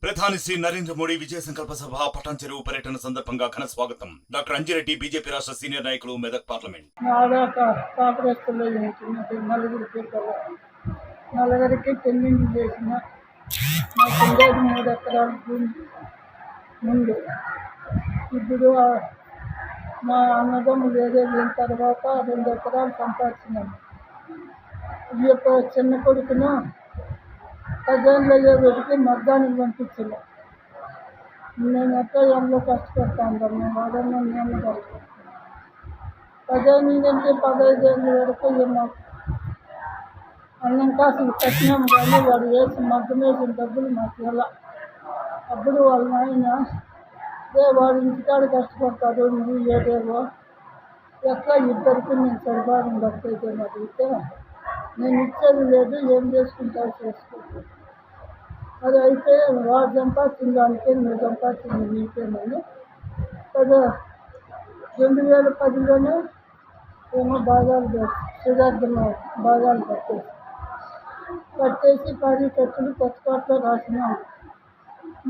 ప్రధాని శ్రీ నరేంద్ర మోడీ విజయ సంకల్ప సభ పటాన్ చెరువు పర్యటన సందర్భంగా ఘన స్వాగతం. డాక్టర్ అంజిరెడ్డి బీజేపీ రాష్ట్ర సీనియర్ నాయకులు, మెదక్ పార్లమెంట్. నలుగురికి పెళ్లింటి చేసిన నాకు 3 ఎకరాల భూమి ముందు. ఇప్పుడు మా అన్నదమ్ములు వేరే అయిన తర్వాత 2 ఎకరాలు సంపాదించినాను. ఈ యొక్క చిన్న కొడుకును 10 ఏళ్ళు అయ్యేటికి మగ్గానికి పంపించలే. మేమంతా ఎంలో కష్టపడతా ఉంటాం. మేము వాడన్నా నేను కష్టపడతాను. 15 నుంచి 15 ఏళ్ళ వరకు ఏమో అన్నం కాసులు కట్టినాం, కానీ వాడు వేసి మగ్గం వేసిన డబ్బులు మాకు ఎలా. అప్పుడు వాళ్ళ నాయన వాడు ఇంటికాడ కష్టపడతాడు, నువ్వు ఏదేవో ఎట్లా ఇద్దరికి నేను సరిపాడం బట్టయితే అడిగితే, నేను ఇచ్చేది లేదు, ఏం చేసుకుంటావు చేసుకుంటాను. అది అయితే వాడు సంపాదించిన దానికే నువ్వు సంపాదించింది నీకేమని 2010లోనే ఏమో భాగాలు శ్రీరార్థం భాగాలు కట్టేసి 10 ఖర్చులు కొత్తపాట్లో రాసినాము.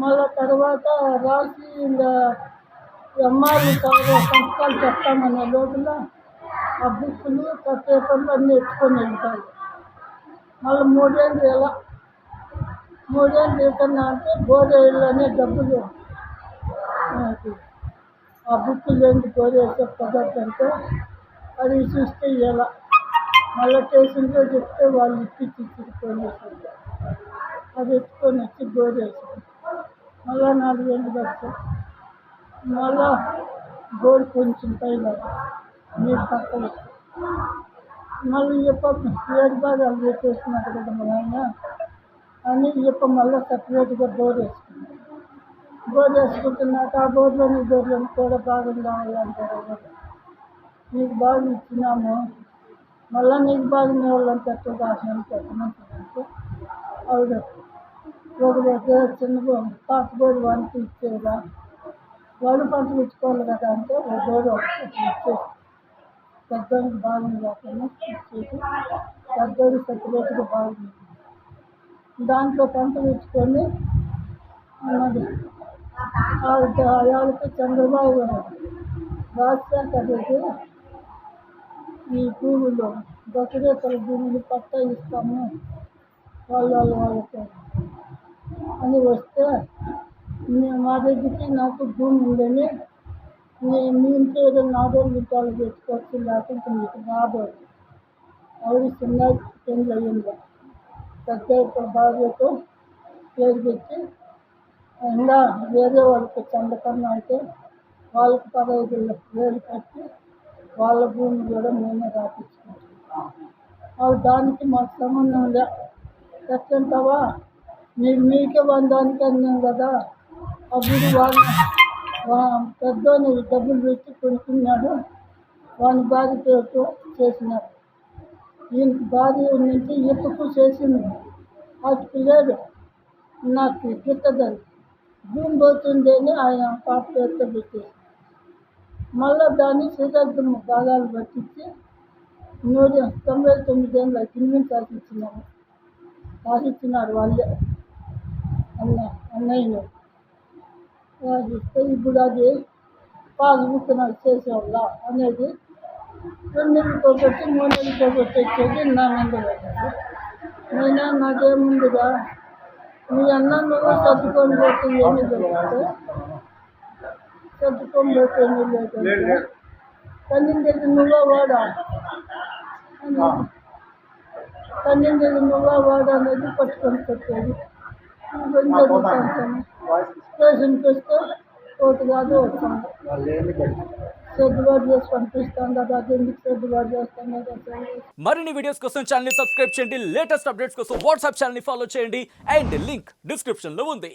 మళ్ళా తర్వాత రాసి ఇంకా ఎంఆర్లు సంస్థలు చెప్తామనే లోపల ఆ బుక్కులు పేపర్లు అన్నీ ఎత్తుకొని వెళ్తాయి. మళ్ళీ 3 ఏళ్ళు ఎలా 3 ఏళ్ళు ఎక్కడన్నా అంటే గోరేళ్ళనే డబ్బులు ఆ బుక్కులు ఏంటి గోరేసే పద్ధతి అంటే అది చూస్తే ఎలా. మళ్ళీ స్టేషన్లో చెప్తే వాళ్ళు ఇచ్చుకొని అది ఎత్తుకొని వచ్చి గోరేసారు. మళ్ళీ 4 ఏళ్ళు పడతాయి. మళ్ళా గోరు కొంచెం పైన నీరు పక్కన మళ్ళీ చెప్ప 7 భాగాలు పెట్టేసినట్టు కదా మా ఆయన అని మళ్ళీ సపరేట్గా బోర్ వేసుకున్నాను. బోర్ వేసుకుంటున్నాక ఆ బోర్లోని బోర్లను కూడా భాగం కావాలంటారు కదా. నీకు బాగా ఇచ్చినాము, మళ్ళీ నీకు బాగా వాళ్ళని పెట్ట రాసినాము పెట్టమంటే ఆవిడ ఒక దగ్గర చిన్న పాత బోర్డు వానికి ఇచ్చేదా, వాళ్ళు పంట పెట్టుకోవాలి కదా అంటే ఒక బోర్డు ఇచ్చేసి పెద్దోడికి బాగుంది కాకుండా ఇచ్చేసి పెద్దోడికి సపరేట్గా బాగుంది. దాంట్లో పంట పెట్టుకొని అన్నది ఆవిడకి చంద్రబాబు గారు రాజశేఖర రెడ్డి ఈ భూములు దశరేతల భూములు పట్టా ఇస్తాము వాళ్ళకి అని వస్తే మా దగ్గరికి నాకు భూమి ఉందని మీ ఇంట్లో ఏదైనా 4 రూపాయలు పెట్టుకోవచ్చు, లేకపోతే మీకు రాబోదు. ఆవిడ చిన్న పెళ్ళి అయ్యింది. పెద్ద బాధ్యతో పేరు పెట్టి ఇంకా వేరే వాళ్ళకి చందకన్నా అయితే వాళ్ళకి 15,000 కట్టి వాళ్ళ భూమి కూడా మేమే రాపించుకుంటాం. అవి దానికి మాకు సంబంధం లే. ఎట్లంటావా మీకే వందానికి అన్నాం కదా. అప్పుడు పెద్దోని డబ్బులు పెట్టి కొనుక్కున్నాడు, వాని భార్య పేరుతో చేసినాడు. ఈయనకి భార్య నుంచి ఎక్కువ చేసింది, వాటికి లేదు నాకు గిట్టదని భూమి పోతుంది అని ఆయన పాప పేరుతో పెట్టేసి మళ్ళీ దాన్ని శ్రీరార్థం భాగాలు పట్టించి 99 ఏళ్ళు అగ్రిమెంట్ రాసిచ్చినారు వాళ్ళే అన్నయ్య రాసిస్తే ఇప్పుడు అది పాస్బుక్ నాకు చేసేవాళ్ళ అనేది 2 నెలలకు ఒకటి 3 నెలలకు ఒకటి వచ్చేది నా ముందు పెట్టారు. నేనే నాకేముందిగా మీ అన్న నువ్వు సర్దుకొని పోతే ఏమీ దొరికితే సర్దుకొని పోతే ఏమీ లేదంటే కన్నిండేది నువ్వే వాడా కన్నిండేది నువ్వే వాడా అనేది పట్టుకొని పెట్టేది. స్టేషన్కి వస్తే ఒకటి కాదు వచ్చాను సర్దుబాటు చేసి పంపిస్తాను కదా, అది ఎందుకు సర్దుబాటు చేస్తాను కదా. మరిన్ని వీడియోస్ కోసం ఛానల్ ని సబ్స్క్రైబ్ చేయండి, లేటెస్ట్ అప్డేట్స్ కోసం వాట్సాప్ ఛానల్ ని ఫాలో చేయండి అండ్ లింక్ డిస్క్రిప్షన్ లో ఉంది.